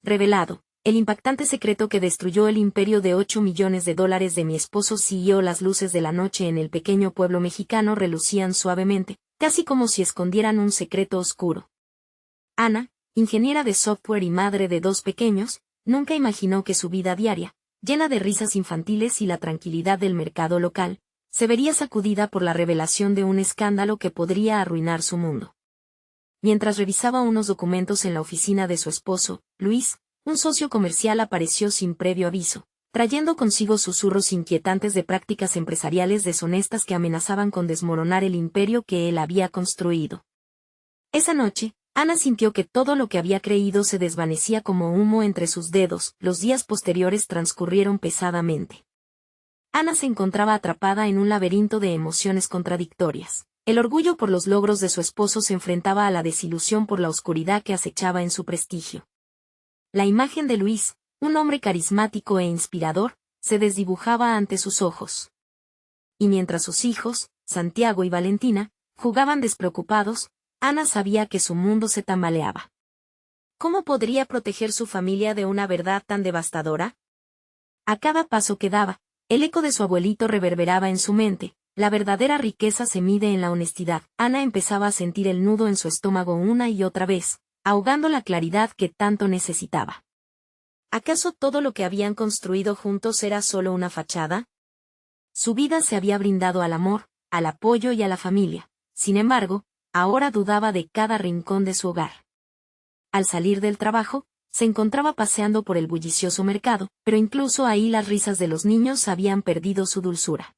revelado. El impactante secreto que destruyó el imperio de $8 millones de mi esposo siguió. Las luces de la noche en el pequeño pueblo mexicano relucían suavemente, casi como si escondieran un secreto oscuro. Ana, ingeniera de software y madre de 2 pequeños, nunca imaginó que su vida diaria, llena de risas infantiles y la tranquilidad del mercado local, se vería sacudida por la revelación de un escándalo que podría arruinar su mundo. Mientras revisaba unos documentos en la oficina de su esposo, Luis, un socio comercial, apareció sin previo aviso, trayendo consigo susurros inquietantes de prácticas empresariales deshonestas que amenazaban con desmoronar el imperio que él había construido. Esa noche, Ana sintió que todo lo que había creído se desvanecía como humo entre sus dedos. Los días posteriores transcurrieron pesadamente. Ana se encontraba atrapada en un laberinto de emociones contradictorias. El orgullo por los logros de su esposo se enfrentaba a la desilusión por la oscuridad que acechaba en su prestigio. La imagen de Luis, un hombre carismático e inspirador, se desdibujaba ante sus ojos. Y mientras sus hijos, Santiago y Valentina, jugaban despreocupados, Ana sabía que su mundo se tambaleaba. ¿Cómo podría proteger su familia de una verdad tan devastadora? A cada paso que daba, el eco de su abuelito reverberaba en su mente. La verdadera riqueza se mide en la honestidad. Ana empezaba a sentir el nudo en su estómago una y otra vez, ahogando la claridad que tanto necesitaba. ¿Acaso todo lo que habían construido juntos era solo una fachada? Su vida se había brindado al amor, al apoyo y a la familia. Sin embargo, ahora dudaba de cada rincón de su hogar. Al salir del trabajo, se encontraba paseando por el bullicioso mercado, pero incluso ahí las risas de los niños habían perdido su dulzura.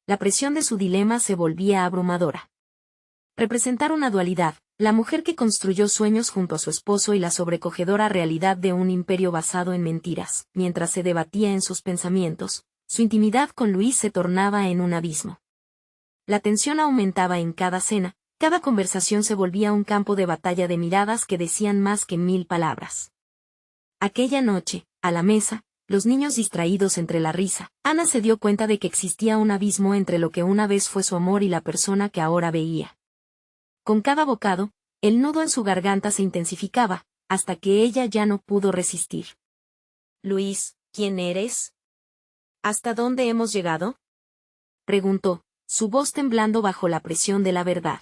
La presión de su dilema se volvía abrumadora. Representar una dualidad, la mujer que construyó sueños junto a su esposo y la sobrecogedora realidad de un imperio basado en mentiras. Mientras se debatía en sus pensamientos, su intimidad con Luis se tornaba en un abismo. La tensión aumentaba en cada cena, cada conversación se volvía un campo de batalla de miradas que decían más que 1000 palabras. Aquella noche, a la mesa, los niños distraídos entre la risa, Ana se dio cuenta de que existía un abismo entre lo que una vez fue su amor y la persona que ahora veía. Con cada bocado, el nudo en su garganta se intensificaba, hasta que ella ya no pudo resistir. «Luis, ¿quién eres? ¿Hasta dónde hemos llegado?», preguntó, su voz temblando bajo la presión de la verdad.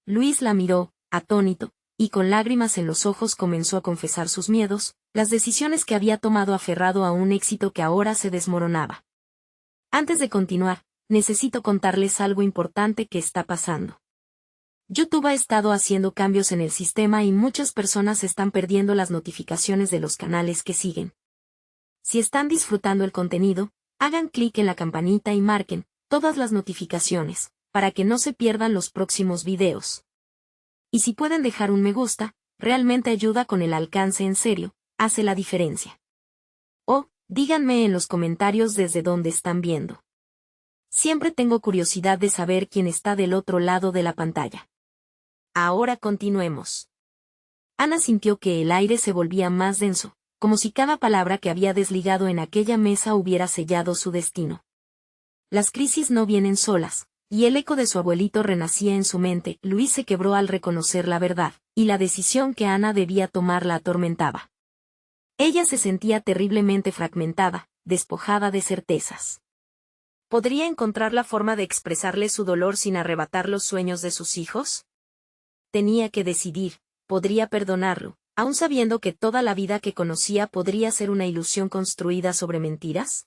Luis la miró, atónito, y con lágrimas en los ojos comenzó a confesar sus miedos, las decisiones que había tomado aferrado a un éxito que ahora se desmoronaba. «Antes de continuar, necesito contarles algo importante que está pasando. YouTube ha estado haciendo cambios en el sistema y muchas personas están perdiendo las notificaciones de los canales que siguen. Si están disfrutando el contenido, hagan clic en la campanita y marquen todas las notificaciones, para que no se pierdan los próximos videos. Y si pueden dejar un me gusta, realmente ayuda con el alcance, en serio, hace la diferencia. O, díganme en los comentarios desde dónde están viendo. Siempre tengo curiosidad de saber quién está del otro lado de la pantalla. Ahora continuemos. Ana sintió que el aire se volvía más denso, como si cada palabra que había desligado en aquella mesa hubiera sellado su destino. Las crisis no vienen solas, y el eco de su abuelito renacía en su mente. Luis se quebró al reconocer la verdad, y la decisión que Ana debía tomar la atormentaba. Ella se sentía terriblemente fragmentada, despojada de certezas. ¿Podría encontrar la forma de expresarle su dolor sin arrebatar los sueños de sus hijos? Tenía que decidir, podría perdonarlo, aun sabiendo que toda la vida que conocía podría ser una ilusión construida sobre mentiras.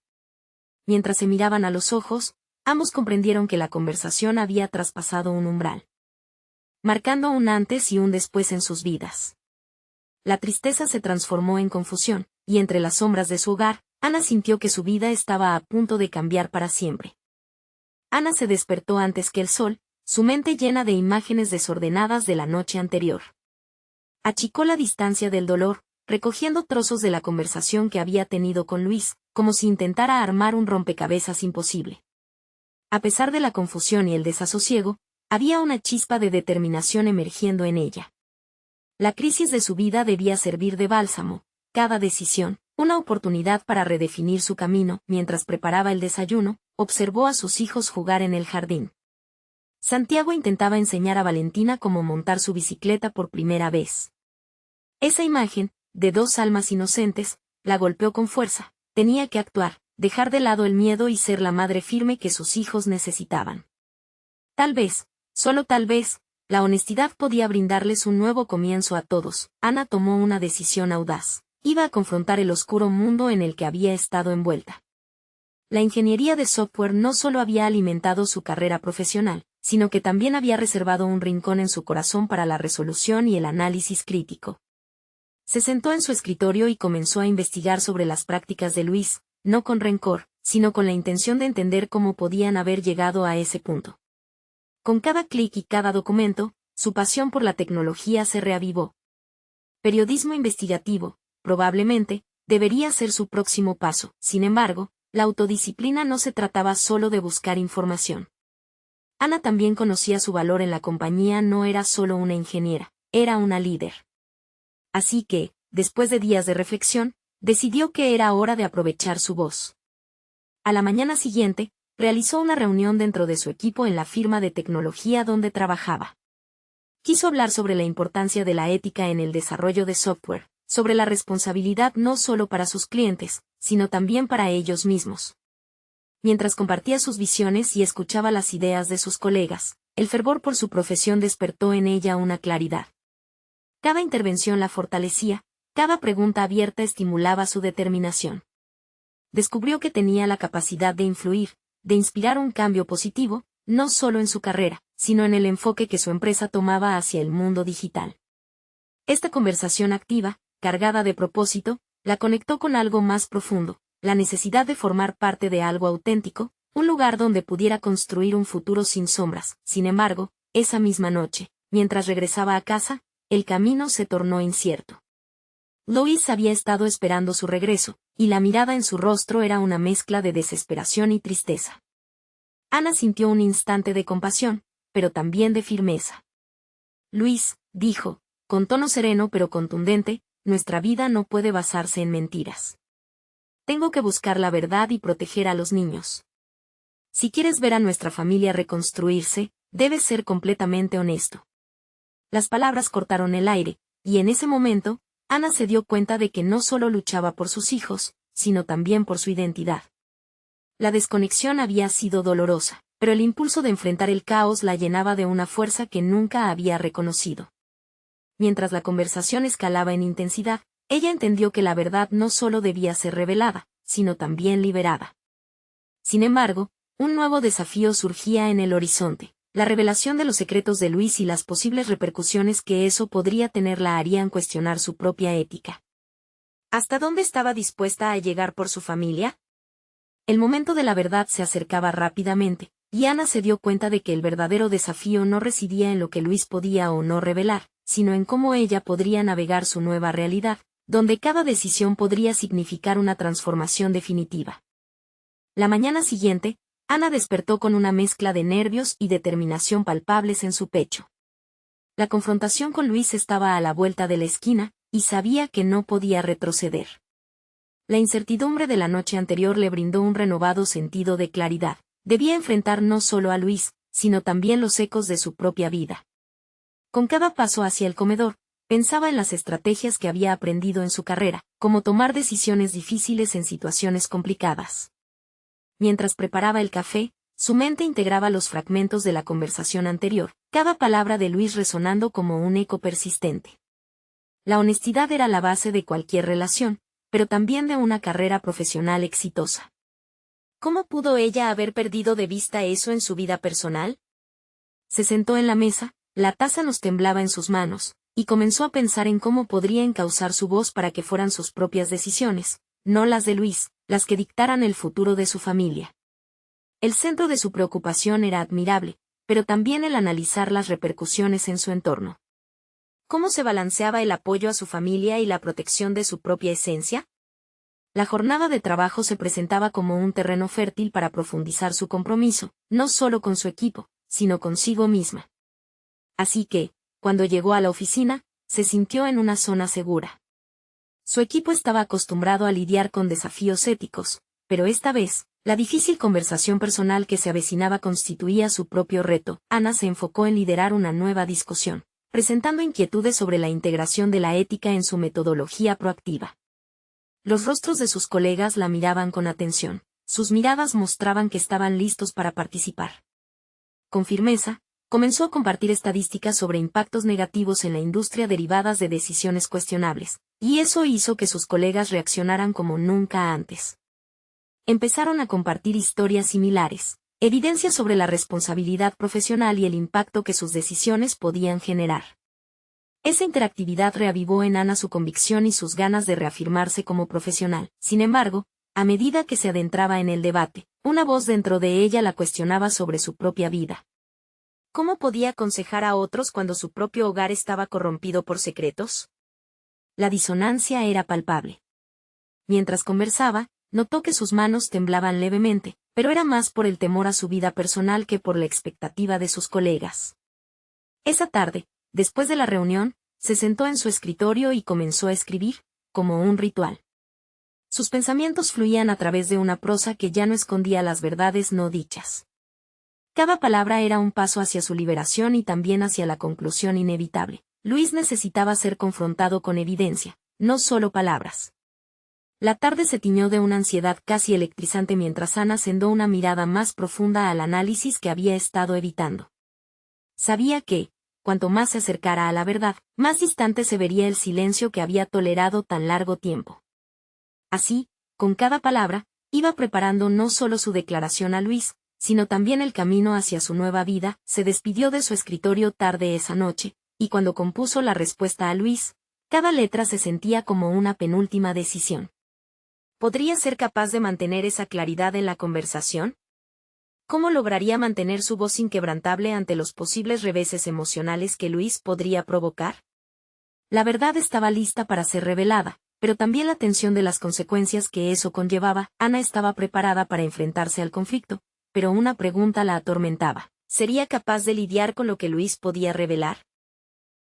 Mientras se miraban a los ojos, ambos comprendieron que la conversación había traspasado un umbral, marcando un antes y un después en sus vidas. La tristeza se transformó en confusión, y entre las sombras de su hogar, Ana sintió que su vida estaba a punto de cambiar para siempre. Ana se despertó antes que el sol, su mente llena de imágenes desordenadas de la noche anterior. Achicó la distancia del dolor, recogiendo trozos de la conversación que había tenido con Luis, como si intentara armar un rompecabezas imposible. A pesar de la confusión y el desasosiego, había una chispa de determinación emergiendo en ella. La crisis de su vida debía servir de bálsamo, cada decisión, una oportunidad para redefinir su camino. Mientras preparaba el desayuno, observó a sus hijos jugar en el jardín. Santiago intentaba enseñar a Valentina cómo montar su bicicleta por primera vez. Esa imagen, de dos almas inocentes, la golpeó con fuerza. Tenía que actuar, dejar de lado el miedo y ser la madre firme que sus hijos necesitaban. Tal vez, solo tal vez, la honestidad podía brindarles un nuevo comienzo a todos. Ana tomó una decisión audaz. Iba a confrontar el oscuro mundo en el que había estado envuelta. La ingeniería de software no solo había alimentado su carrera profesional, sino que también había reservado un rincón en su corazón para la resolución y el análisis crítico. Se sentó en su escritorio y comenzó a investigar sobre las prácticas de Luis, no con rencor, sino con la intención de entender cómo podían haber llegado a ese punto. Con cada clic y cada documento, su pasión por la tecnología se reavivó. Periodismo investigativo, probablemente, debería ser su próximo paso. Sin embargo, la autodisciplina no se trataba solo de buscar información. Ana también conocía su valor en la compañía, no era solo una ingeniera, era una líder. Así que, después de días de reflexión, decidió que era hora de aprovechar su voz. A la mañana siguiente, realizó una reunión dentro de su equipo en la firma de tecnología donde trabajaba. Quiso hablar sobre la importancia de la ética en el desarrollo de software, sobre la responsabilidad no solo para sus clientes, sino también para ellos mismos. Mientras compartía sus visiones y escuchaba las ideas de sus colegas, el fervor por su profesión despertó en ella una claridad. Cada intervención la fortalecía, cada pregunta abierta estimulaba su determinación. Descubrió que tenía la capacidad de influir, de inspirar un cambio positivo, no solo en su carrera, sino en el enfoque que su empresa tomaba hacia el mundo digital. Esta conversación activa, cargada de propósito, la conectó con algo más profundo, la necesidad de formar parte de algo auténtico, un lugar donde pudiera construir un futuro sin sombras. Sin embargo, esa misma noche, mientras regresaba a casa, el camino se tornó incierto. Lois había estado esperando su regreso, y la mirada en su rostro era una mezcla de desesperación y tristeza. Ana sintió un instante de compasión, pero también de firmeza. Luis, dijo, con tono sereno pero contundente, nuestra vida no puede basarse en mentiras. Tengo que buscar la verdad y proteger a los niños. Si quieres ver a nuestra familia reconstruirse, debes ser completamente honesto. Las palabras cortaron el aire, y en ese momento, Ana se dio cuenta de que no solo luchaba por sus hijos, sino también por su identidad. La desconexión había sido dolorosa, pero el impulso de enfrentar el caos la llenaba de una fuerza que nunca había reconocido. Mientras la conversación escalaba en intensidad, ella entendió que la verdad no solo debía ser revelada, sino también liberada. Sin embargo, un nuevo desafío surgía en el horizonte. La revelación de los secretos de Luis y las posibles repercusiones que eso podría tener la harían cuestionar su propia ética. ¿Hasta dónde estaba dispuesta a llegar por su familia? El momento de la verdad se acercaba rápidamente, y Ana se dio cuenta de que el verdadero desafío no residía en lo que Luis podía o no revelar, sino en cómo ella podría navegar su nueva realidad, donde cada decisión podría significar una transformación definitiva. La mañana siguiente, Ana despertó con una mezcla de nervios y determinación palpables en su pecho. La confrontación con Luis estaba a la vuelta de la esquina, y sabía que no podía retroceder. La incertidumbre de la noche anterior le brindó un renovado sentido de claridad. Debía enfrentar no solo a Luis, sino también los ecos de su propia vida. Con cada paso hacia el comedor, pensaba en las estrategias que había aprendido en su carrera, como tomar decisiones difíciles en situaciones complicadas. Mientras preparaba el café, su mente integraba los fragmentos de la conversación anterior, cada palabra de Luis resonando como un eco persistente. La honestidad era la base de cualquier relación, pero también de una carrera profesional exitosa. ¿Cómo pudo ella haber perdido de vista eso en su vida personal? Se sentó en la mesa, la taza nos temblaba en sus manos, y comenzó a pensar en cómo podría encauzar su voz para que fueran sus propias decisiones, no las de Luis, las que dictaran el futuro de su familia. El centro de su preocupación era admirable, pero también el analizar las repercusiones en su entorno. ¿Cómo se balanceaba el apoyo a su familia y la protección de su propia esencia? La jornada de trabajo se presentaba como un terreno fértil para profundizar su compromiso, no solo con su equipo, sino consigo misma. Así que, cuando llegó a la oficina, se sintió en una zona segura. Su equipo estaba acostumbrado a lidiar con desafíos éticos, pero esta vez, la difícil conversación personal que se avecinaba constituía su propio reto. Ana se enfocó en liderar una nueva discusión. presentando inquietudes sobre la integración de la ética en su metodología proactiva. Los rostros de sus colegas la miraban con atención, sus miradas mostraban que estaban listos para participar. Con firmeza, comenzó a compartir estadísticas sobre impactos negativos en la industria derivadas de decisiones cuestionables, y eso hizo que sus colegas reaccionaran como nunca antes. Empezaron a compartir historias similares, evidencia sobre la responsabilidad profesional y el impacto que sus decisiones podían generar. Esa interactividad reavivó en Ana su convicción y sus ganas de reafirmarse como profesional. Sin embargo, a medida que se adentraba en el debate, una voz dentro de ella la cuestionaba sobre su propia vida. ¿Cómo podía aconsejar a otros cuando su propio hogar estaba corrompido por secretos? La disonancia era palpable. Mientras conversaba, notó que sus manos temblaban levemente, pero era más por el temor a su vida personal que por la expectativa de sus colegas. Esa tarde, después de la reunión, se sentó en su escritorio y comenzó a escribir, como un ritual. Sus pensamientos fluían a través de una prosa que ya no escondía las verdades no dichas. Cada palabra era un paso hacia su liberación y también hacia la conclusión inevitable. Luis necesitaba ser confrontado con evidencia, no solo palabras. La tarde se tiñó de una ansiedad casi electrizante mientras Ana sendó una mirada más profunda al análisis que había estado evitando. Sabía que, cuanto más se acercara a la verdad, más distante se vería el silencio que había tolerado tan largo tiempo. Así, con cada palabra, iba preparando no solo su declaración a Luis, sino también el camino hacia su nueva vida. Se despidió de su escritorio tarde esa noche, y cuando compuso la respuesta a Luis, cada letra se sentía como una penúltima decisión. ¿Podría ser capaz de mantener esa claridad en la conversación? ¿Cómo lograría mantener su voz inquebrantable ante los posibles reveses emocionales que Luis podría provocar? La verdad estaba lista para ser revelada, pero también la tensión de las consecuencias que eso conllevaba. Ana estaba preparada para enfrentarse al conflicto, pero una pregunta la atormentaba. ¿Sería capaz de lidiar con lo que Luis podía revelar?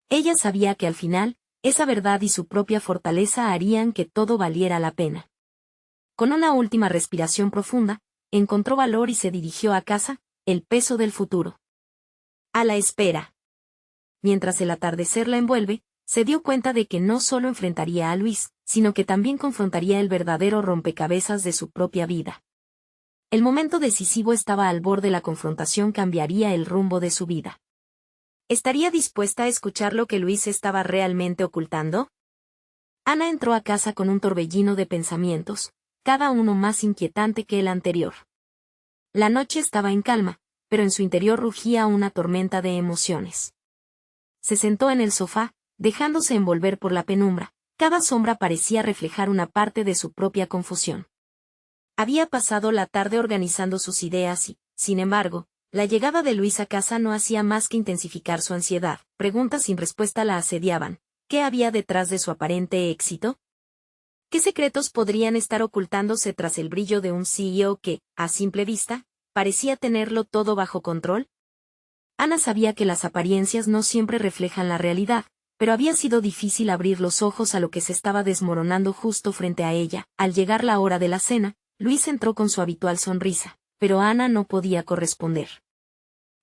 Ella sabía que al final, esa verdad y su propia fortaleza harían que todo valiera la pena. Con una última respiración profunda, encontró valor y se dirigió a casa, el peso del futuro. A la espera. Mientras el atardecer la envuelve, se dio cuenta de que no solo enfrentaría a Luis, sino que también confrontaría el verdadero rompecabezas de su propia vida. El momento decisivo estaba al borde. La confrontación cambiaría el rumbo de su vida. ¿Estaría dispuesta a escuchar lo que Luis estaba realmente ocultando? Ana entró a casa con un torbellino de pensamientos, cada uno más inquietante que el anterior. La noche estaba en calma, pero en su interior rugía una tormenta de emociones. Se sentó en el sofá, dejándose envolver por la penumbra. Cada sombra parecía reflejar una parte de su propia confusión. Había pasado la tarde organizando sus ideas y, sin embargo, la llegada de Luis a casa no hacía más que intensificar su ansiedad. Preguntas sin respuesta la asediaban. ¿Qué había detrás de su aparente éxito? ¿Qué secretos podrían estar ocultándose tras el brillo de un CEO que, a simple vista, parecía tenerlo todo bajo control? Ana sabía que las apariencias no siempre reflejan la realidad, pero había sido difícil abrir los ojos a lo que se estaba desmoronando justo frente a ella. Al llegar la hora de la cena, Luis entró con su habitual sonrisa, pero Ana no podía corresponder.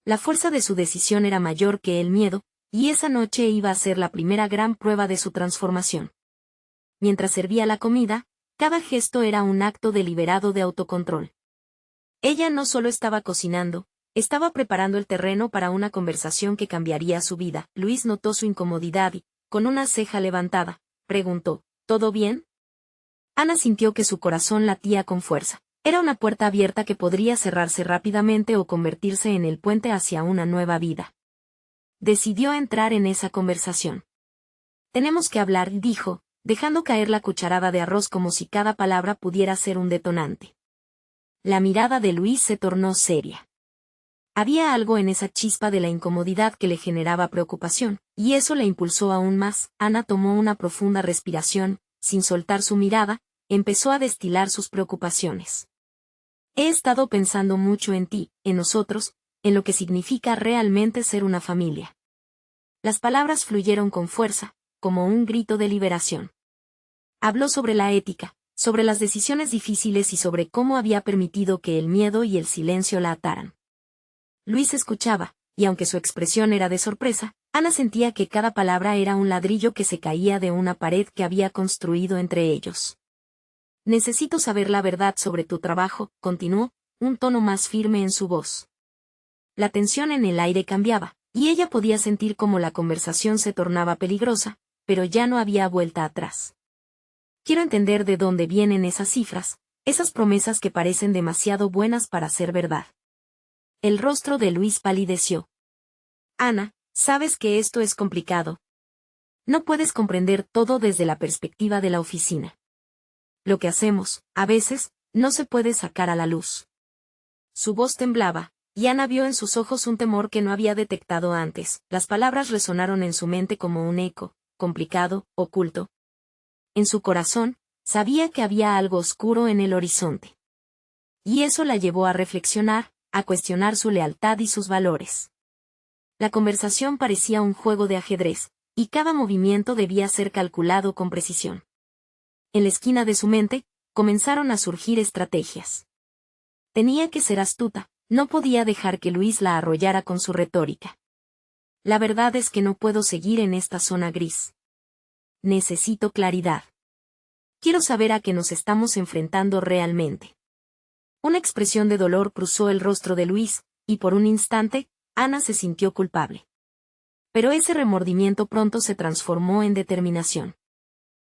La fuerza de su decisión era mayor que el miedo, y esa noche iba a ser la primera gran prueba de su transformación. Mientras servía la comida, cada gesto era un acto deliberado de autocontrol. Ella no solo estaba cocinando, estaba preparando el terreno para una conversación que cambiaría su vida. Luis notó su incomodidad y, con una ceja levantada, preguntó, ¿todo bien? Ana sintió que su corazón latía con fuerza. Era una puerta abierta que podría cerrarse rápidamente o convertirse en el puente hacia una nueva vida. Decidió entrar en esa conversación. Tenemos que hablar, dijo, dejando caer la cucharada de arroz como si cada palabra pudiera ser un detonante. La mirada de Luis se tornó seria. Había algo en esa chispa de la incomodidad que le generaba preocupación, y eso le impulsó aún más. Ana tomó una profunda respiración, sin soltar su mirada, empezó a destilar sus preocupaciones. He estado pensando mucho en ti, en nosotros, en lo que significa realmente ser una familia. Las palabras fluyeron con fuerza, como un grito de liberación. Habló sobre la ética, sobre las decisiones difíciles y sobre cómo había permitido que el miedo y el silencio la ataran. Luis escuchaba, y aunque su expresión era de sorpresa, Ana sentía que cada palabra era un ladrillo que se caía de una pared que había construido entre ellos. Necesito saber la verdad sobre tu trabajo, continuó, un tono más firme en su voz. La tensión en el aire cambiaba, y ella podía sentir cómo la conversación se tornaba peligrosa, pero ya no había vuelta atrás. Quiero entender de dónde vienen esas cifras, esas promesas que parecen demasiado buenas para ser verdad. El rostro de Luis palideció. Ana, sabes que esto es complicado. No puedes comprender todo desde la perspectiva de la oficina. Lo que hacemos, a veces, no se puede sacar a la luz. Su voz temblaba, y Ana vio en sus ojos un temor que no había detectado antes. Las palabras resonaron en su mente como un eco, complicado, oculto. En su corazón, sabía que había algo oscuro en el horizonte. Y eso la llevó a reflexionar, a cuestionar su lealtad y sus valores. La conversación parecía un juego de ajedrez, y cada movimiento debía ser calculado con precisión. En la esquina de su mente, comenzaron a surgir estrategias. Tenía que ser astuta, no podía dejar que Luis la arrollara con su retórica. La verdad es que no puedo seguir en esta zona gris. Necesito claridad. Quiero saber a qué nos estamos enfrentando realmente. Una expresión de dolor cruzó el rostro de Luis, y por un instante, Ana se sintió culpable. Pero ese remordimiento pronto se transformó en determinación.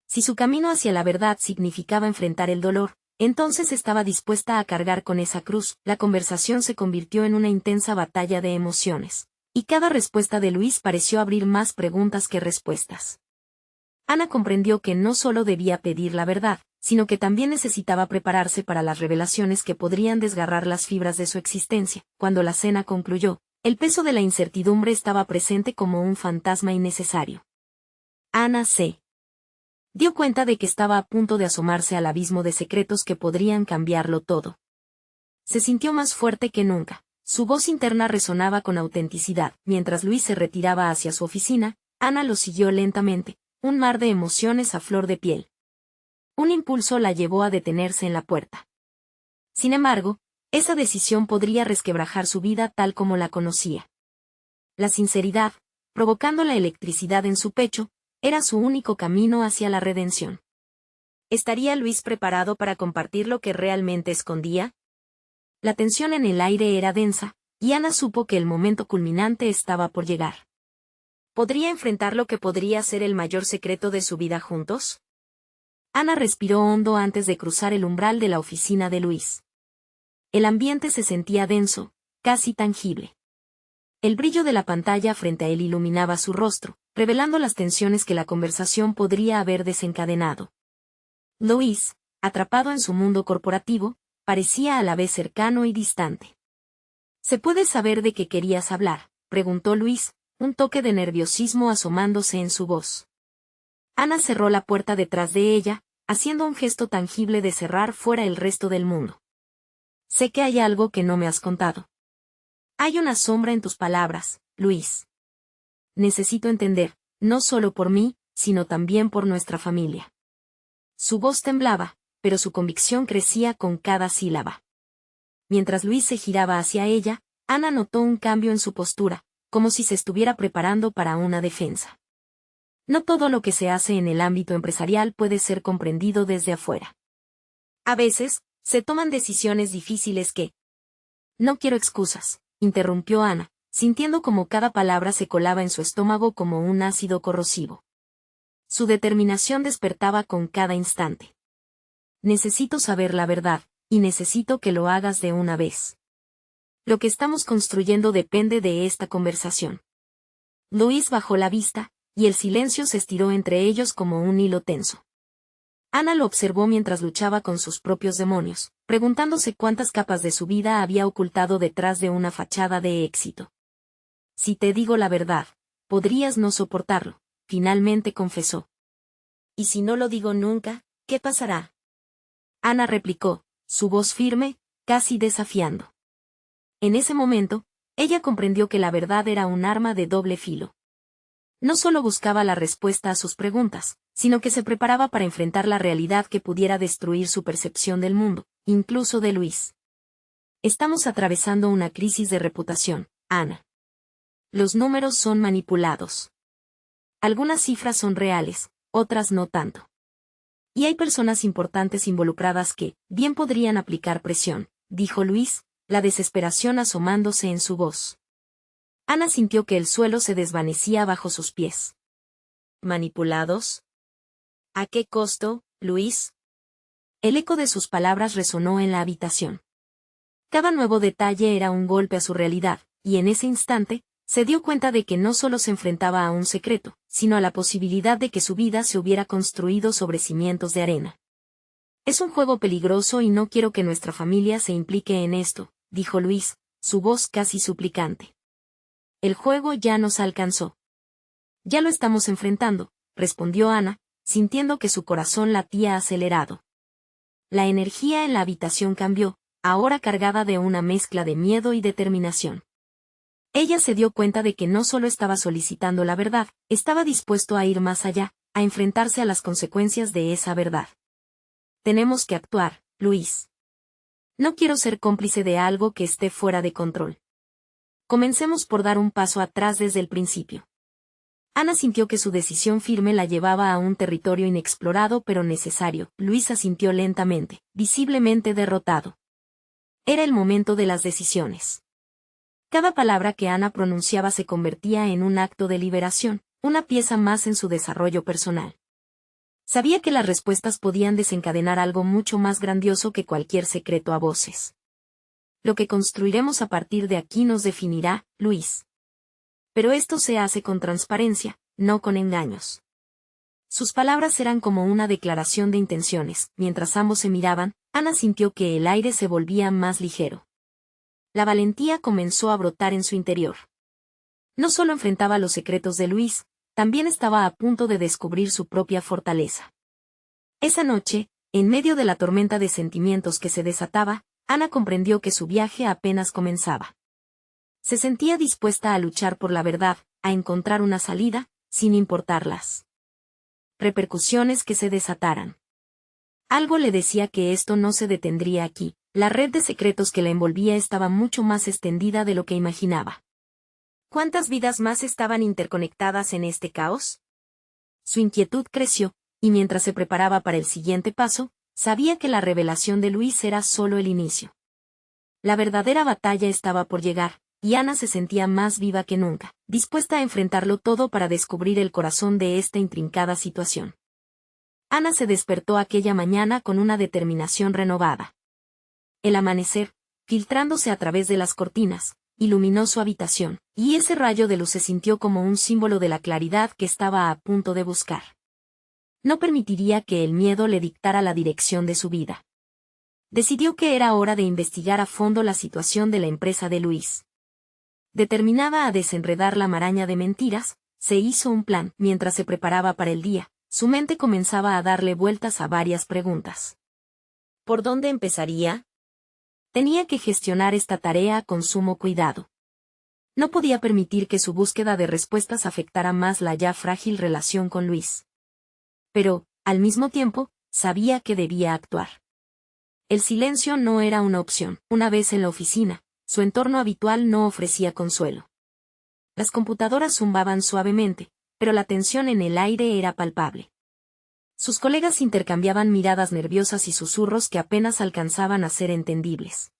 Si su camino hacia la verdad significaba enfrentar el dolor, entonces estaba dispuesta a cargar con esa cruz. La conversación se convirtió en una intensa batalla de emociones, y cada respuesta de Luis pareció abrir más preguntas que respuestas. Ana comprendió que no solo debía pedir la verdad, sino que también necesitaba prepararse para las revelaciones que podrían desgarrar las fibras de su existencia. Cuando la cena concluyó, el peso de la incertidumbre estaba presente como un fantasma innecesario. Ana se dio cuenta de que estaba a punto de asomarse al abismo de secretos que podrían cambiarlo todo. Se sintió más fuerte que nunca. Su voz interna resonaba con autenticidad. Mientras Luis se retiraba hacia su oficina, Ana lo siguió lentamente, un mar de emociones a flor de piel. Un impulso la llevó a detenerse en la puerta. Sin embargo, esa decisión podría resquebrajar su vida tal como la conocía. La sinceridad, provocando la electricidad en su pecho, era su único camino hacia la redención. ¿Estaría Luis preparado para compartir lo que realmente escondía? La tensión en el aire era densa, y Ana supo que el momento culminante estaba por llegar. ¿Podría enfrentar lo que podría ser el mayor secreto de su vida juntos? Ana respiró hondo antes de cruzar el umbral de la oficina de Luis. El ambiente se sentía denso, casi tangible. El brillo de la pantalla frente a él iluminaba su rostro, revelando las tensiones que la conversación podría haber desencadenado. Luis, atrapado en su mundo corporativo, parecía a la vez cercano y distante. ¿Se puede saber de qué querías hablar?, preguntó Luis, un toque de nerviosismo asomándose en su voz. Ana cerró la puerta detrás de ella, haciendo un gesto tangible de cerrar fuera el resto del mundo. Sé que hay algo que no me has contado. Hay una sombra en tus palabras, Luis. Necesito entender, no solo por mí, sino también por nuestra familia. Su voz temblaba, pero su convicción crecía con cada sílaba. Mientras Luis se giraba hacia ella, Ana notó un cambio en su postura, como si se estuviera preparando para una defensa. No todo lo que se hace en el ámbito empresarial puede ser comprendido desde afuera. A veces, se toman decisiones difíciles que... No quiero excusas, interrumpió Ana, sintiendo como cada palabra se colaba en su estómago como un ácido corrosivo. Su determinación despertaba con cada instante. Necesito saber la verdad, y necesito que lo hagas de una vez. Lo que estamos construyendo depende de esta conversación. Luis bajó la vista, y el silencio se estiró entre ellos como un hilo tenso. Ana lo observó mientras luchaba con sus propios demonios, preguntándose cuántas capas de su vida había ocultado detrás de una fachada de éxito. Si te digo la verdad, podrías no soportarlo, finalmente confesó. ¿Y si no lo digo nunca, qué pasará? Ana replicó, su voz firme, casi desafiando. En ese momento, ella comprendió que la verdad era un arma de doble filo. No solo buscaba la respuesta a sus preguntas, sino que se preparaba para enfrentar la realidad que pudiera destruir su percepción del mundo, incluso de Luis. Estamos atravesando una crisis de reputación, Ana. los números son manipulados. Algunas cifras son reales, otras no tanto. Y hay personas importantes involucradas que, bien podrían aplicar presión, dijo Luis, la desesperación asomándose en su voz. Ana sintió que el suelo se desvanecía bajo sus pies. ¿Manipulados? ¿A qué costo, Luis? El eco de sus palabras resonó en la habitación. Cada nuevo detalle era un golpe a su realidad, y en ese instante, se dio cuenta de que no solo se enfrentaba a un secreto, sino a la posibilidad de que su vida se hubiera construido sobre cimientos de arena. Es un juego peligroso y no quiero que nuestra familia se implique en esto, dijo Luis, su voz casi suplicante. El juego ya nos alcanzó. Ya lo estamos enfrentando, respondió Ana, sintiendo que su corazón latía acelerado. La energía en la habitación cambió, ahora cargada de una mezcla de miedo y determinación. Ella se dio cuenta de que no solo estaba solicitando la verdad, estaba dispuesto a ir más allá, a enfrentarse a las consecuencias de esa verdad. Tenemos que actuar, Luis. No quiero ser cómplice de algo que esté fuera de control. Comencemos por dar un paso atrás desde el principio. Ana sintió que su decisión firme la llevaba a un territorio inexplorado pero necesario. Luis asintió lentamente, visiblemente derrotado. Era el momento de las decisiones. Cada palabra que Ana pronunciaba se convertía en un acto de liberación, una pieza más en su desarrollo personal. Sabía que las respuestas podían desencadenar algo mucho más grandioso que cualquier secreto a voces. Lo que construiremos a partir de aquí nos definirá, Luis. Pero esto se hace con transparencia, no con engaños. Sus palabras eran como una declaración de intenciones. Mientras ambos se miraban, Ana sintió que el aire se volvía más ligero. La valentía comenzó a brotar en su interior. No solo enfrentaba los secretos de Luis, también estaba a punto de descubrir su propia fortaleza. Esa noche, en medio de la tormenta de sentimientos que se desataba, Ana comprendió que su viaje apenas comenzaba. Se sentía dispuesta a luchar por la verdad, a encontrar una salida, sin importar las repercusiones que se desataran. Algo le decía que esto no se detendría aquí. La red de secretos que la envolvía estaba mucho más extendida de lo que imaginaba. ¿Cuántas vidas más estaban interconectadas en este caos? Su inquietud creció, y mientras se preparaba para el siguiente paso, sabía que la revelación de Luis era solo el inicio. La verdadera batalla estaba por llegar, y Ana se sentía más viva que nunca, dispuesta a enfrentarlo todo para descubrir el corazón de esta intrincada situación. Ana se despertó aquella mañana con una determinación renovada. El amanecer, filtrándose a través de las cortinas, iluminó su habitación, y ese rayo de luz se sintió como un símbolo de la claridad que estaba a punto de buscar. No permitiría que el miedo le dictara la dirección de su vida. Decidió que era hora de investigar a fondo la situación de la empresa de Luis. Determinada a desenredar la maraña de mentiras, se hizo un plan. Mientras se preparaba para el día, su mente comenzaba a darle vueltas a varias preguntas. ¿Por dónde empezaría? Tenía que gestionar esta tarea con sumo cuidado. No podía permitir que su búsqueda de respuestas afectara más la ya frágil relación con Luis. Pero, al mismo tiempo, sabía que debía actuar. El silencio no era una opción. Una vez en la oficina, su entorno habitual no ofrecía consuelo. Las computadoras zumbaban suavemente, pero la tensión en el aire era palpable. Sus colegas intercambiaban miradas nerviosas y susurros que apenas alcanzaban a ser entendibles.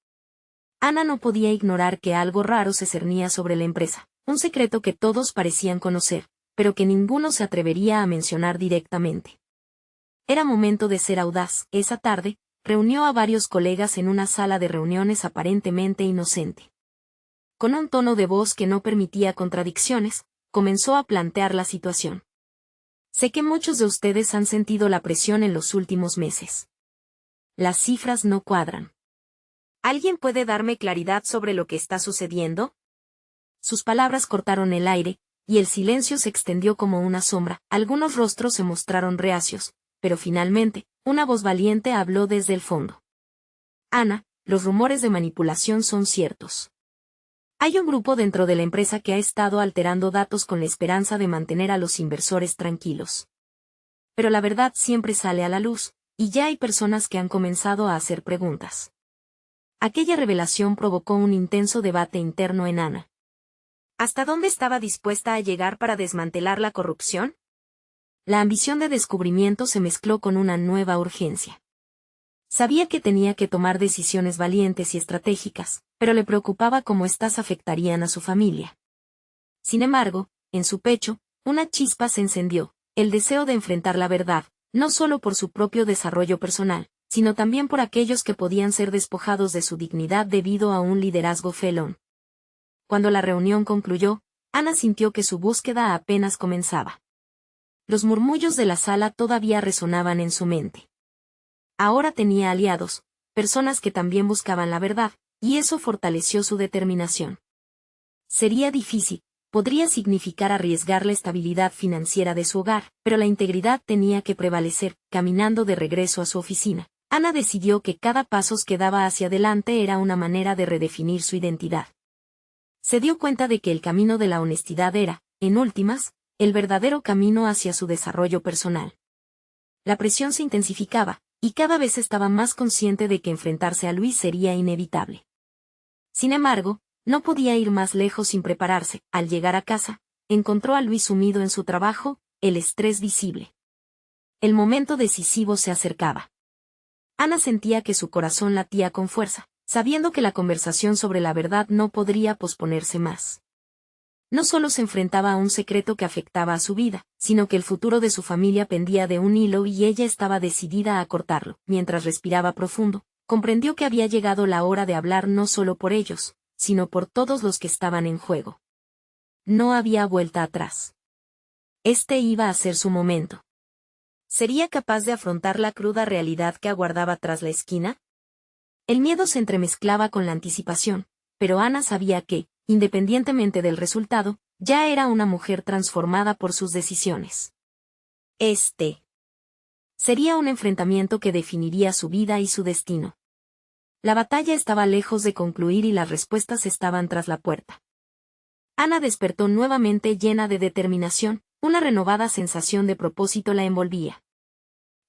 Ana no podía ignorar que algo raro se cernía sobre la empresa, un secreto que todos parecían conocer, pero que ninguno se atrevería a mencionar directamente. Era momento de ser audaz. Esa tarde, reunió a varios colegas en una sala de reuniones aparentemente inocente. Con un tono de voz que no permitía contradicciones, comenzó a plantear la situación. Sé que muchos de ustedes han sentido la presión en los últimos meses. Las cifras no cuadran. ¿Alguien puede darme claridad sobre lo que está sucediendo? Sus palabras cortaron el aire, y el silencio se extendió como una sombra. Algunos rostros se mostraron reacios, pero finalmente, una voz valiente habló desde el fondo. Ana, los rumores de manipulación son ciertos. Hay un grupo dentro de la empresa que ha estado alterando datos con la esperanza de mantener a los inversores tranquilos. Pero la verdad siempre sale a la luz, y ya hay personas que han comenzado a hacer preguntas. Aquella revelación provocó un intenso debate interno en Ana. ¿Hasta dónde estaba dispuesta a llegar para desmantelar la corrupción? La ambición de descubrimiento se mezcló con una nueva urgencia. Sabía que tenía que tomar decisiones valientes y estratégicas, pero le preocupaba cómo éstas afectarían a su familia. Sin embargo, en su pecho, una chispa se encendió, el deseo de enfrentar la verdad, no solo por su propio desarrollo personal, sino también por aquellos que podían ser despojados de su dignidad debido a un liderazgo felón. Cuando la reunión concluyó, Ana sintió que su búsqueda apenas comenzaba. Los murmullos de la sala todavía resonaban en su mente. Ahora tenía aliados, personas que también buscaban la verdad, y eso fortaleció su determinación. Sería difícil, podría significar arriesgar la estabilidad financiera de su hogar, pero la integridad tenía que prevalecer. Caminando de regreso a su oficina, Ana decidió que cada paso que daba hacia adelante era una manera de redefinir su identidad. Se dio cuenta de que el camino de la honestidad era, en últimas, el verdadero camino hacia su desarrollo personal. La presión se intensificaba, y cada vez estaba más consciente de que enfrentarse a Luis sería inevitable. Sin embargo, no podía ir más lejos sin prepararse. Al llegar a casa, encontró a Luis sumido en su trabajo, el estrés visible. El momento decisivo se acercaba. Ana sentía que su corazón latía con fuerza, sabiendo que la conversación sobre la verdad no podría posponerse más. No solo se enfrentaba a un secreto que afectaba a su vida, sino que el futuro de su familia pendía de un hilo y ella estaba decidida a cortarlo. Mientras respiraba profundo, comprendió que había llegado la hora de hablar no solo por ellos, sino por todos los que estaban en juego. No había vuelta atrás. Este iba a ser su momento. ¿Sería capaz de afrontar la cruda realidad que aguardaba tras la esquina? El miedo se entremezclaba con la anticipación, pero Ana sabía que, independientemente del resultado, ya era una mujer transformada por sus decisiones. Sería un enfrentamiento que definiría su vida y su destino. La batalla estaba lejos de concluir y las respuestas estaban tras la puerta. Ana despertó nuevamente llena de determinación, una renovada sensación de propósito la envolvía.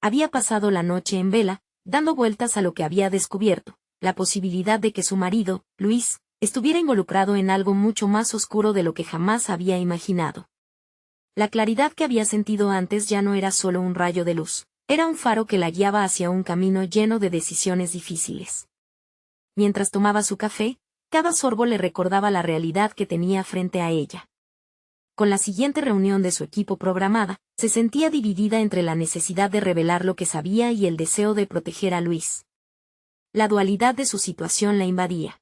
Había pasado la noche en vela, dando vueltas a lo que había descubierto, la posibilidad de que su marido, Luis, estuviera involucrado en algo mucho más oscuro de lo que jamás había imaginado. La claridad que había sentido antes ya no era solo un rayo de luz, era un faro que la guiaba hacia un camino lleno de decisiones difíciles. Mientras tomaba su café, cada sorbo le recordaba la realidad que tenía frente a ella. Con la siguiente reunión de su equipo programada, se sentía dividida entre la necesidad de revelar lo que sabía y el deseo de proteger a Luis. La dualidad de su situación la invadía.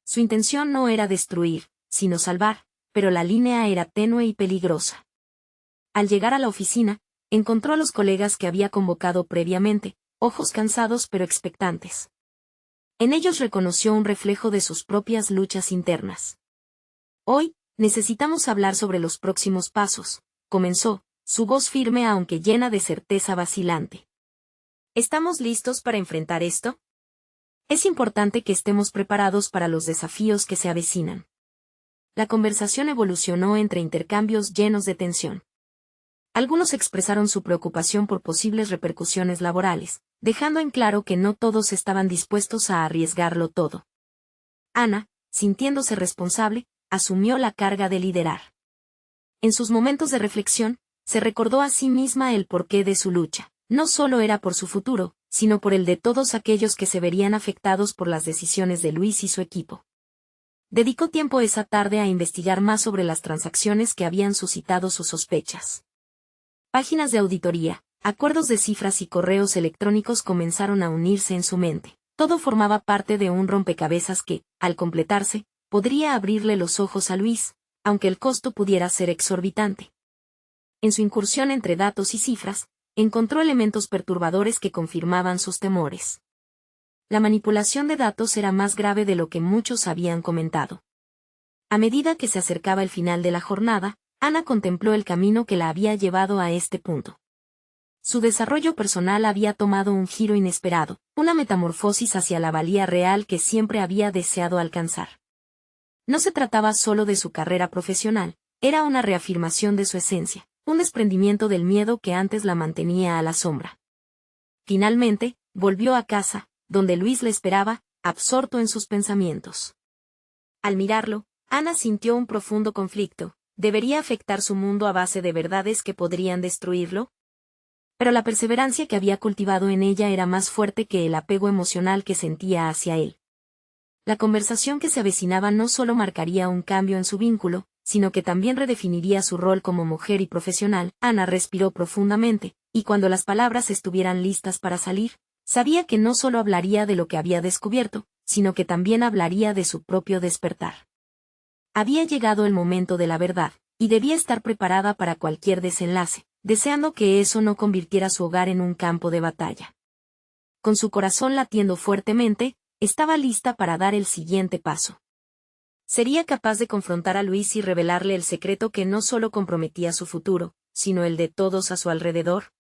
Su intención no era destruir, sino salvar, pero la línea era tenue y peligrosa. Al llegar a la oficina, encontró a los colegas que había convocado previamente, ojos cansados pero expectantes. En ellos reconoció un reflejo de sus propias luchas internas. Hoy, necesitamos hablar sobre los próximos pasos, comenzó, su voz firme aunque llena de certeza vacilante. ¿Estamos listos para enfrentar esto? Es importante que estemos preparados para los desafíos que se avecinan. La conversación evolucionó entre intercambios llenos de tensión. Algunos expresaron su preocupación por posibles repercusiones laborales, dejando en claro que no todos estaban dispuestos a arriesgarlo todo. Ana, sintiéndose responsable, asumió la carga de liderar. En sus momentos de reflexión, se recordó a sí misma el porqué de su lucha. No solo era por su futuro, sino por el de todos aquellos que se verían afectados por las decisiones de Luis y su equipo. Dedicó tiempo esa tarde a investigar más sobre las transacciones que habían suscitado sus sospechas. Páginas de auditoría, acuerdos de cifras y correos electrónicos comenzaron a unirse en su mente. Todo formaba parte de un rompecabezas que, al completarse, podría abrirle los ojos a Luis, aunque el costo pudiera ser exorbitante. En su incursión entre datos y cifras, encontró elementos perturbadores que confirmaban sus temores. La manipulación de datos era más grave de lo que muchos habían comentado. A medida que se acercaba el final de la jornada, Ana contempló el camino que la había llevado a este punto. Su desarrollo personal había tomado un giro inesperado, una metamorfosis hacia la valía real que siempre había deseado alcanzar. No se trataba solo de su carrera profesional, era una reafirmación de su esencia, un desprendimiento del miedo que antes la mantenía a la sombra. Finalmente, volvió a casa, donde Luis le esperaba, absorto en sus pensamientos. Al mirarlo, Ana sintió un profundo conflicto. ¿Debería afectar su mundo a base de verdades que podrían destruirlo? Pero la perseverancia que había cultivado en ella era más fuerte que el apego emocional que sentía hacia él. La conversación que se avecinaba no solo marcaría un cambio en su vínculo, sino que también redefiniría su rol como mujer y profesional. Ana respiró profundamente, y cuando las palabras estuvieran listas para salir, sabía que no solo hablaría de lo que había descubierto, sino que también hablaría de su propio despertar. Había llegado el momento de la verdad, y debía estar preparada para cualquier desenlace, deseando que eso no convirtiera su hogar en un campo de batalla. Con su corazón latiendo fuertemente, estaba lista para dar el siguiente paso. Sería capaz de confrontar a Luis y revelarle el secreto que no solo comprometía su futuro, sino el de todos a su alrededor.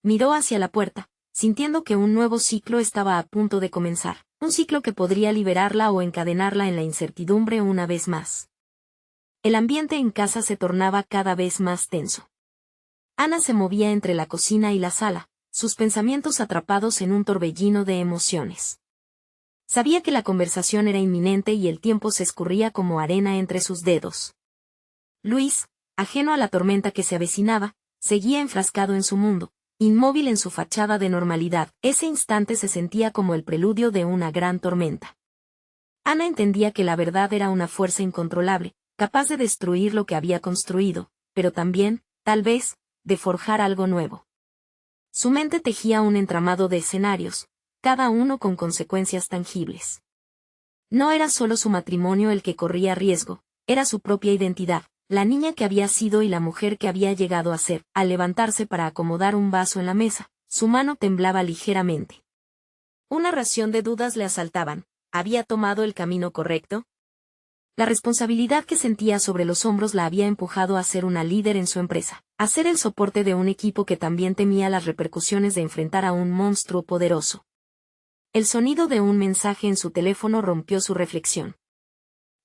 Miró hacia la puerta, sintiendo que un nuevo ciclo estaba a punto de comenzar, un ciclo que podría liberarla o encadenarla en la incertidumbre una vez más. El ambiente en casa se tornaba cada vez más tenso. Ana se movía entre la cocina y la sala, sus pensamientos atrapados en un torbellino de emociones. Sabía que la conversación era inminente y el tiempo se escurría como arena entre sus dedos. Luis, ajeno a la tormenta que se avecinaba, seguía enfrascado en su mundo, inmóvil en su fachada de normalidad. Ese instante se sentía como el preludio de una gran tormenta. Ana entendía que la verdad era una fuerza incontrolable, capaz de destruir lo que había construido, pero también, tal vez, de forjar algo nuevo. Su mente tejía un entramado de escenarios, cada uno con consecuencias tangibles. No era solo su matrimonio el que corría riesgo, era su propia identidad, la niña que había sido y la mujer que había llegado a ser. Al levantarse para acomodar un vaso en la mesa, su mano temblaba ligeramente. Una ración de dudas le asaltaban. ¿Había tomado el camino correcto? La responsabilidad que sentía sobre los hombros la había empujado a ser una líder en su empresa, a ser el soporte de un equipo que también temía las repercusiones de enfrentar a un monstruo poderoso. El sonido de un mensaje en su teléfono rompió su reflexión.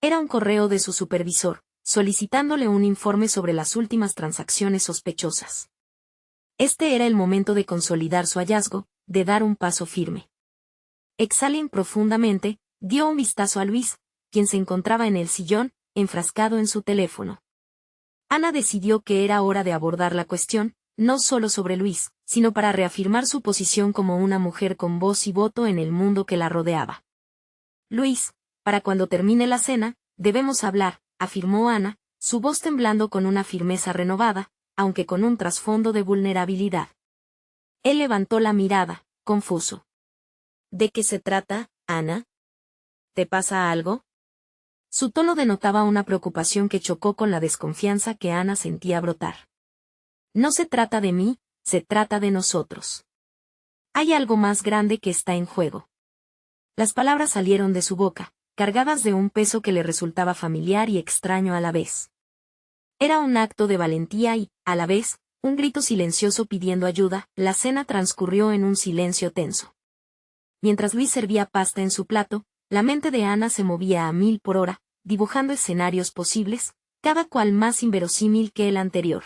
Era un correo de su supervisor, solicitándole un informe sobre las últimas transacciones sospechosas. Este era el momento de consolidar su hallazgo, de dar un paso firme. Exhalando profundamente, dio un vistazo a Luis, quien se encontraba en el sillón, enfrascado en su teléfono. Ana decidió que era hora de abordar la cuestión, no solo sobre Luis, sino para reafirmar su posición como una mujer con voz y voto en el mundo que la rodeaba. Luis, para cuando termine la cena, debemos hablar, afirmó Ana, su voz temblando con una firmeza renovada, aunque con un trasfondo de vulnerabilidad. Él levantó la mirada, confuso. ¿De qué se trata, Ana? ¿Te pasa algo? Su tono denotaba una preocupación que chocó con la desconfianza que Ana sentía brotar. No se trata de mí, se trata de nosotros. Hay algo más grande que está en juego. Las palabras salieron de su boca, cargadas de un peso que le resultaba familiar y extraño a la vez. Era un acto de valentía y, a la vez, un grito silencioso pidiendo ayuda. La cena transcurrió en un silencio tenso. Mientras Luis servía pasta en su plato, la mente de Ana se movía a 1000 por hora, dibujando escenarios posibles, cada cual más inverosímil que el anterior.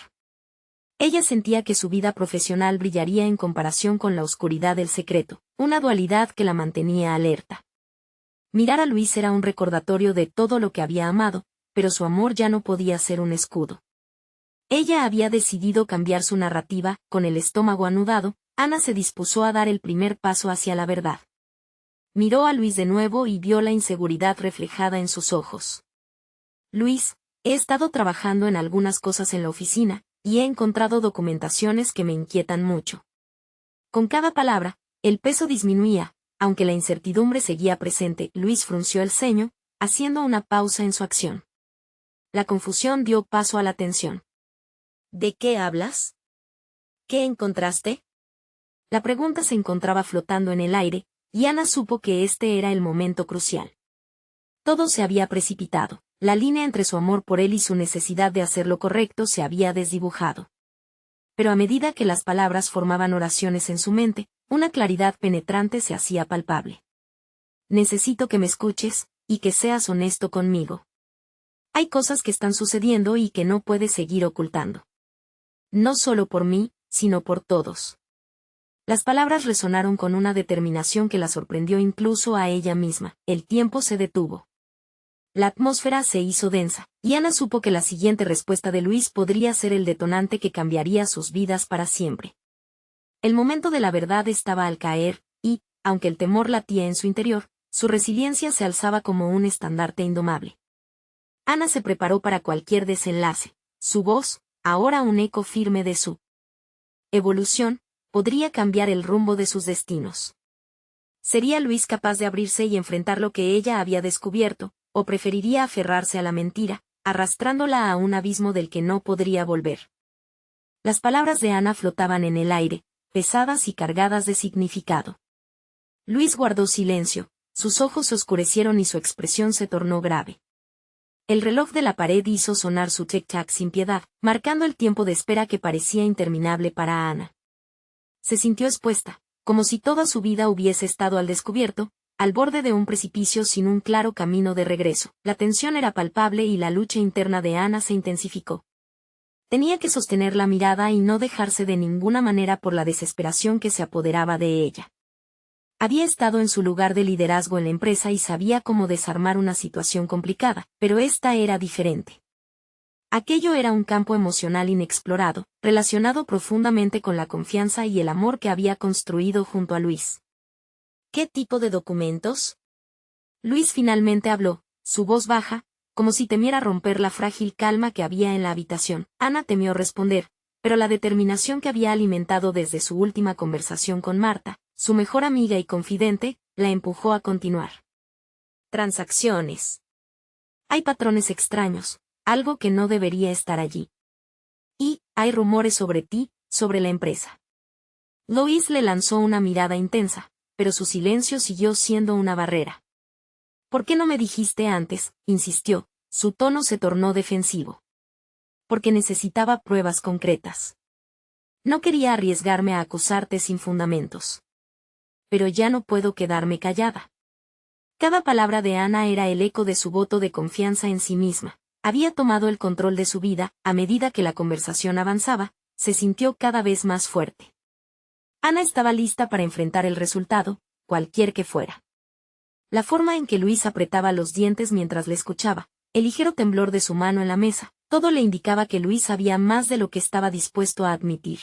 Ella sentía que su vida profesional brillaría en comparación con la oscuridad del secreto, una dualidad que la mantenía alerta. Mirar a Luis era un recordatorio de todo lo que había amado, pero su amor ya no podía ser un escudo. Ella había decidido cambiar su narrativa. Con el estómago anudado, Ana se dispuso a dar el primer paso hacia la verdad. Miró a Luis de nuevo y vio la inseguridad reflejada en sus ojos. Luis, he estado trabajando en algunas cosas en la oficina, y he encontrado documentaciones que me inquietan mucho. Con cada palabra, el peso disminuía, aunque la incertidumbre seguía presente. Luis frunció el ceño, haciendo una pausa en su acción. La confusión dio paso a la tensión. ¿De qué hablas? ¿Qué encontraste? La pregunta se encontraba flotando en el aire, y Ana supo que este era el momento crucial. Todo se había precipitado. La línea entre su amor por él y su necesidad de hacer lo correcto se había desdibujado. Pero a medida que las palabras formaban oraciones en su mente, una claridad penetrante se hacía palpable. Necesito que me escuches, y que seas honesto conmigo. Hay cosas que están sucediendo y que no puedes seguir ocultando. No solo por mí, sino por todos. Las palabras resonaron con una determinación que la sorprendió incluso a ella misma. El tiempo se detuvo. La atmósfera se hizo densa, y Ana supo que la siguiente respuesta de Luis podría ser el detonante que cambiaría sus vidas para siempre. El momento de la verdad estaba al caer, y, aunque el temor latía en su interior, su resiliencia se alzaba como un estandarte indomable. Ana se preparó para cualquier desenlace. Su voz, ahora un eco firme de su evolución, podría cambiar el rumbo de sus destinos. ¿Sería Luis capaz de abrirse y enfrentar lo que ella había descubierto, o preferiría aferrarse a la mentira, arrastrándola a un abismo del que no podría volver? Las palabras de Ana flotaban en el aire, pesadas y cargadas de significado. Luis guardó silencio, sus ojos se oscurecieron y su expresión se tornó grave. El reloj de la pared hizo sonar su tic-tac sin piedad, marcando el tiempo de espera que parecía interminable para Ana. Se sintió expuesta, como si toda su vida hubiese estado al descubierto, al borde de un precipicio sin un claro camino de regreso. La tensión era palpable y la lucha interna de Ana se intensificó. Tenía que sostener la mirada y no dejarse de ninguna manera por la desesperación que se apoderaba de ella. Había estado en su lugar de liderazgo en la empresa y sabía cómo desarmar una situación complicada, pero esta era diferente. Aquello era un campo emocional inexplorado, relacionado profundamente con la confianza y el amor que había construido junto a Luis. ¿Qué tipo de documentos? Luis finalmente habló, su voz baja, como si temiera romper la frágil calma que había en la habitación. Ana temió responder, pero la determinación que había alimentado desde su última conversación con Marta, su mejor amiga y confidente, la empujó a continuar. Transacciones. Hay patrones extraños, algo que no debería estar allí. Y, hay rumores sobre ti, sobre la empresa. Luis le lanzó una mirada intensa, pero su silencio siguió siendo una barrera. ¿Por qué no me dijiste antes?, insistió, su tono se tornó defensivo. Porque necesitaba pruebas concretas. No quería arriesgarme a acusarte sin fundamentos. Pero ya no puedo quedarme callada. Cada palabra de Ana era el eco de su voto de confianza en sí misma. Había tomado el control de su vida. A medida que la conversación avanzaba, se sintió cada vez más fuerte. Ana estaba lista para enfrentar el resultado, cualquier que fuera. La forma en que Luis apretaba los dientes mientras le escuchaba, el ligero temblor de su mano en la mesa, todo le indicaba que Luis sabía más de lo que estaba dispuesto a admitir.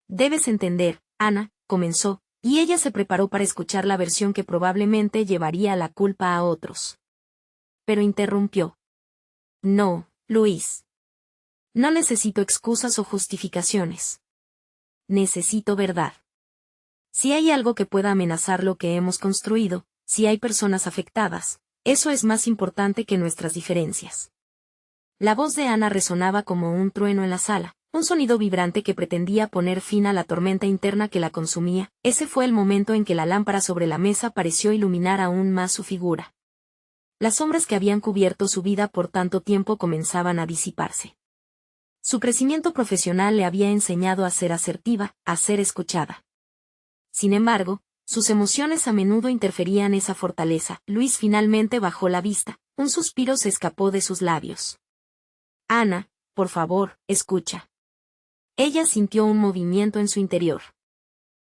Debes entender, Ana, comenzó, y ella se preparó para escuchar la versión que probablemente llevaría la culpa a otros. Pero interrumpió. No, Luis. No necesito excusas o justificaciones. Necesito verdad. Si hay algo que pueda amenazar lo que hemos construido, si hay personas afectadas, eso es más importante que nuestras diferencias. La voz de Ana resonaba como un trueno en la sala, un sonido vibrante que pretendía poner fin a la tormenta interna que la consumía. Ese fue el momento en que la lámpara sobre la mesa pareció iluminar aún más su figura. Las sombras que habían cubierto su vida por tanto tiempo comenzaban a disiparse. Su crecimiento profesional le había enseñado a ser asertiva, a ser escuchada. Sin embargo, sus emociones a menudo interferían esa fortaleza. Luis finalmente bajó la vista, un suspiro se escapó de sus labios. Ana, por favor, escucha. Ella sintió un movimiento en su interior.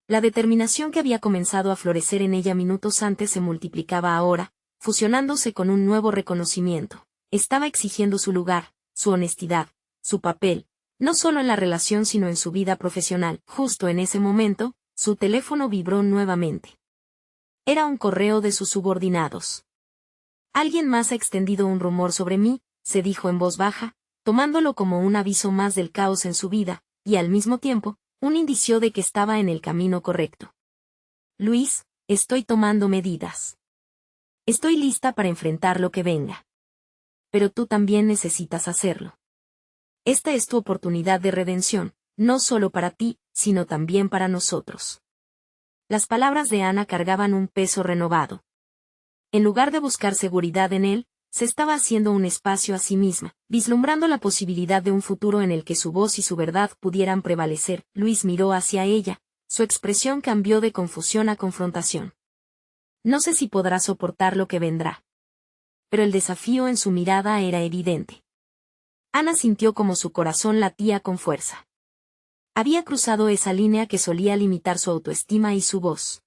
La determinación que había comenzado a florecer en ella minutos antes se multiplicaba ahora, fusionándose con un nuevo reconocimiento. Estaba exigiendo su lugar, su honestidad, su papel, no solo en la relación sino en su vida profesional. Justo en ese momento, su teléfono vibró nuevamente. Era un correo de sus subordinados. Alguien más ha extendido un rumor sobre mí, se dijo en voz baja, tomándolo como un aviso más del caos en su vida, y al mismo tiempo, un indicio de que estaba en el camino correcto. Luis, estoy tomando medidas. Estoy lista para enfrentar lo que venga. Pero tú también necesitas hacerlo. Esta es tu oportunidad de redención, no solo para ti, sino también para nosotros. Las palabras de Ana cargaban un peso renovado. En lugar de buscar seguridad en él, se estaba haciendo un espacio a sí misma, vislumbrando la posibilidad de un futuro en el que su voz y su verdad pudieran prevalecer. Luis miró hacia ella, su expresión cambió de confusión a confrontación. No sé si podrá soportar lo que vendrá. Pero el desafío en su mirada era evidente. Ana sintió como su corazón latía con fuerza. Había cruzado esa línea que solía limitar su autoestima y su voz.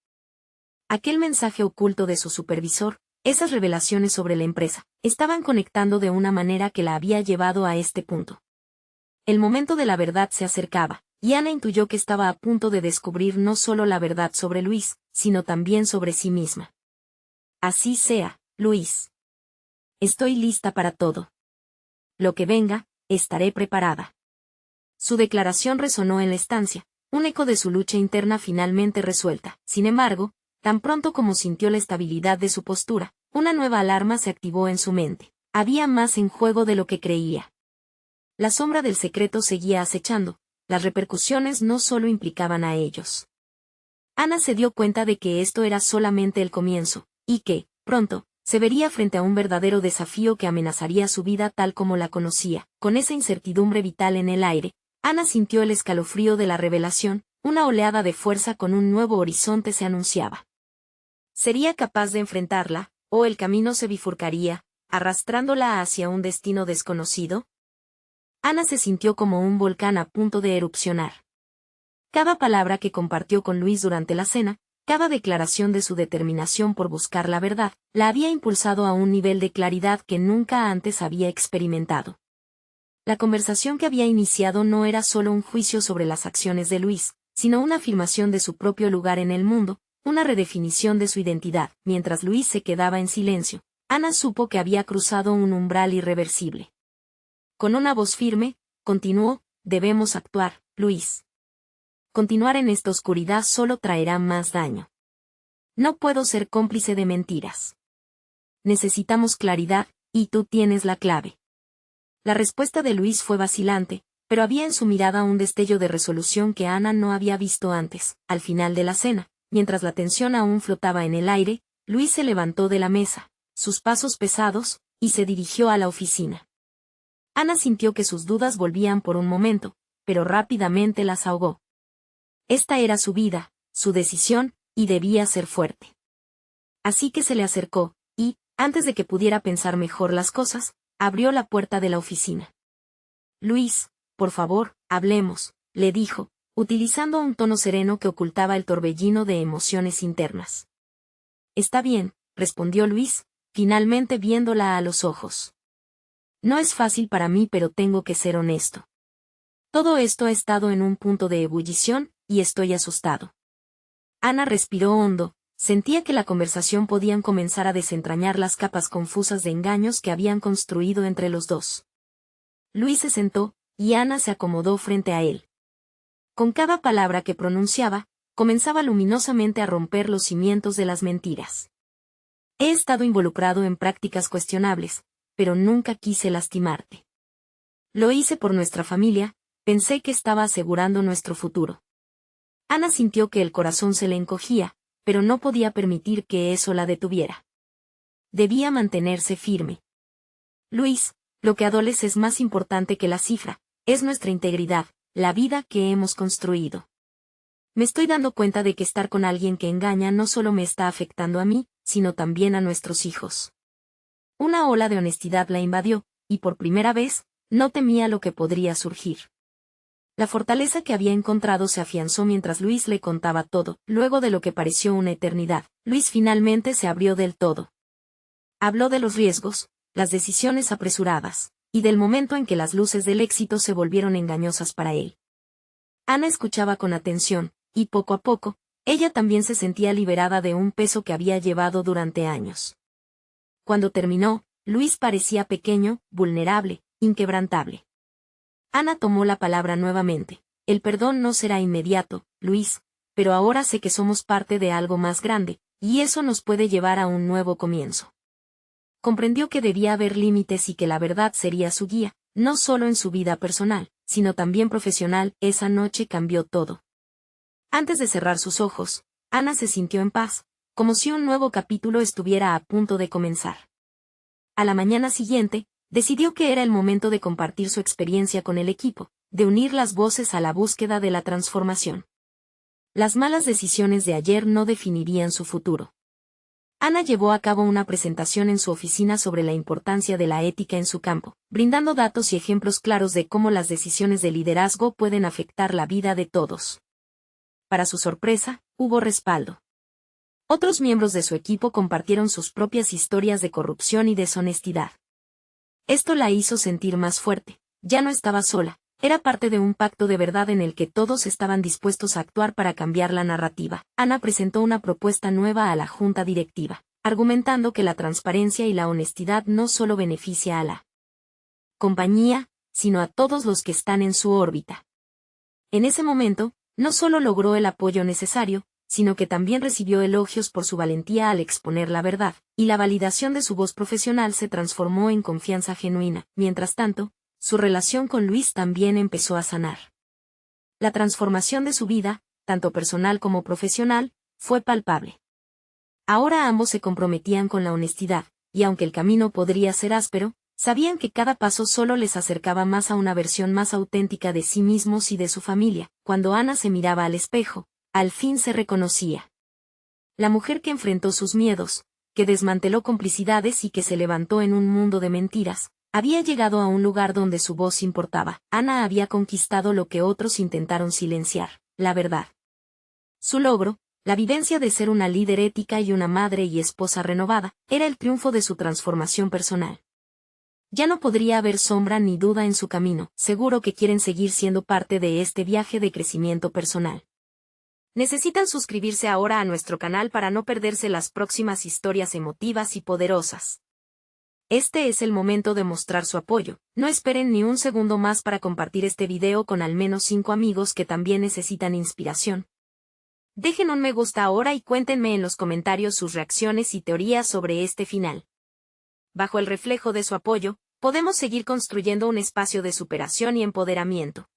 Aquel mensaje oculto de su supervisor, Esas revelaciones sobre la empresa estaban conectando de una manera que la había llevado a este punto. El momento de la verdad se acercaba, y Ana intuyó que estaba a punto de descubrir no solo la verdad sobre Luis, sino también sobre sí misma. Así sea, Luis. Estoy lista para todo. Lo que venga, estaré preparada. Su declaración resonó en la estancia, un eco de su lucha interna finalmente resuelta. Sin embargo, tan pronto como sintió la estabilidad de su postura, una nueva alarma se activó en su mente. Había más en juego de lo que creía. La sombra del secreto seguía acechando, las repercusiones no solo implicaban a ellos. Ana se dio cuenta de que esto era solamente el comienzo, y que, pronto, se vería frente a un verdadero desafío que amenazaría su vida tal como la conocía. Con esa incertidumbre vital en el aire, Ana sintió el escalofrío de la revelación, una oleada de fuerza con un nuevo horizonte se anunciaba. ¿Sería capaz de enfrentarla, o el camino se bifurcaría, arrastrándola hacia un destino desconocido? Ana se sintió como un volcán a punto de erupcionar. Cada palabra que compartió con Luis durante la cena, cada declaración de su determinación por buscar la verdad, la había impulsado a un nivel de claridad que nunca antes había experimentado. La conversación que había iniciado no era solo un juicio sobre las acciones de Luis, sino una afirmación de su propio lugar en el mundo, una redefinición de su identidad. Mientras Luis se quedaba en silencio, Ana supo que había cruzado un umbral irreversible. Con una voz firme, continuó: debemos actuar, Luis. Continuar en esta oscuridad solo traerá más daño. No puedo ser cómplice de mentiras. Necesitamos claridad, y tú tienes la clave. La respuesta de Luis fue vacilante, pero había en su mirada un destello de resolución que Ana no había visto antes. Al final de la cena, mientras la tensión aún flotaba en el aire, Luis se levantó de la mesa, sus pasos pesados, y se dirigió a la oficina. Ana sintió que sus dudas volvían por un momento, pero rápidamente las ahogó. Esta era su vida, su decisión, y debía ser fuerte. Así que se le acercó, y, antes de que pudiera pensar mejor las cosas, abrió la puerta de la oficina. Luis, por favor, hablemos, le dijo, utilizando un tono sereno que ocultaba el torbellino de emociones internas. Está bien, respondió Luis, finalmente viéndola a los ojos. No es fácil para mí, pero tengo que ser honesto. Todo esto ha estado en un punto de ebullición, y estoy asustado. Ana respiró hondo, sentía que la conversación podían comenzar a desentrañar las capas confusas de engaños que habían construido entre los dos. Luis se sentó, y Ana se acomodó frente a él. Con cada palabra que pronunciaba, comenzaba luminosamente a romper los cimientos de las mentiras. He estado involucrado en prácticas cuestionables, pero nunca quise lastimarte. Lo hice por nuestra familia, pensé que estaba asegurando nuestro futuro. Ana sintió que el corazón se le encogía, pero no podía permitir que eso la detuviera. Debía mantenerse firme. Luis, lo que adoles es más importante que la cifra, es nuestra integridad, la vida que hemos construido. Me estoy dando cuenta de que estar con alguien que engaña no solo me está afectando a mí, sino también a nuestros hijos. Una ola de honestidad la invadió, y por primera vez, no temía lo que podría surgir. La fortaleza que había encontrado se afianzó mientras Luis le contaba todo. Luego de lo que pareció una eternidad, Luis finalmente se abrió del todo. Habló de los riesgos, las decisiones apresuradas, y del momento en que las luces del éxito se volvieron engañosas para él. Ana escuchaba con atención, y poco a poco, ella también se sentía liberada de un peso que había llevado durante años. Cuando terminó, Luis parecía pequeño, vulnerable, inquebrantable. Ana tomó la palabra nuevamente. El perdón no será inmediato, Luis, pero ahora sé que somos parte de algo más grande, y eso nos puede llevar a un nuevo comienzo. Comprendió que debía haber límites y que la verdad sería su guía, no solo en su vida personal, sino también profesional. Esa noche cambió todo. Antes de cerrar sus ojos, Ana se sintió en paz, como si un nuevo capítulo estuviera a punto de comenzar. A la mañana siguiente, decidió que era el momento de compartir su experiencia con el equipo, de unir las voces a la búsqueda de la transformación. Las malas decisiones de ayer no definirían su futuro. Ana llevó a cabo una presentación en su oficina sobre la importancia de la ética en su campo, brindando datos y ejemplos claros de cómo las decisiones de liderazgo pueden afectar la vida de todos. Para su sorpresa, hubo respaldo. Otros miembros de su equipo compartieron sus propias historias de corrupción y deshonestidad. Esto la hizo sentir más fuerte. Ya no estaba sola, era parte de un pacto de verdad en el que todos estaban dispuestos a actuar para cambiar la narrativa. Ana presentó una propuesta nueva a la junta directiva, argumentando que la transparencia y la honestidad no solo beneficia a la compañía, sino a todos los que están en su órbita. En ese momento, no solo logró el apoyo necesario, sino que también recibió elogios por su valentía al exponer la verdad, y la validación de su voz profesional se transformó en confianza genuina. Mientras tanto, su relación con Luis también empezó a sanar. La transformación de su vida, tanto personal como profesional, fue palpable. Ahora ambos se comprometían con la honestidad, y aunque el camino podría ser áspero, sabían que cada paso solo les acercaba más a una versión más auténtica de sí mismos y de su familia. Cuando Ana se miraba al espejo, al fin se reconocía. La mujer que enfrentó sus miedos, que desmanteló complicidades y que se levantó en un mundo de mentiras, había llegado a un lugar donde su voz importaba. Ana había conquistado lo que otros intentaron silenciar, la verdad. Su logro, la vivencia de ser una líder ética y una madre y esposa renovada, era el triunfo de su transformación personal. Ya no podría haber sombra ni duda en su camino. Seguro que quieren seguir siendo parte de este viaje de crecimiento personal. Necesitan suscribirse ahora a nuestro canal para no perderse las próximas historias emotivas y poderosas. Este es el momento de mostrar su apoyo. No esperen ni un segundo más para compartir este video con al menos 5 amigos que también necesitan inspiración. Dejen un me gusta ahora y cuéntenme en los comentarios sus reacciones y teorías sobre este final. Bajo el reflejo de su apoyo, podemos seguir construyendo un espacio de superación y empoderamiento.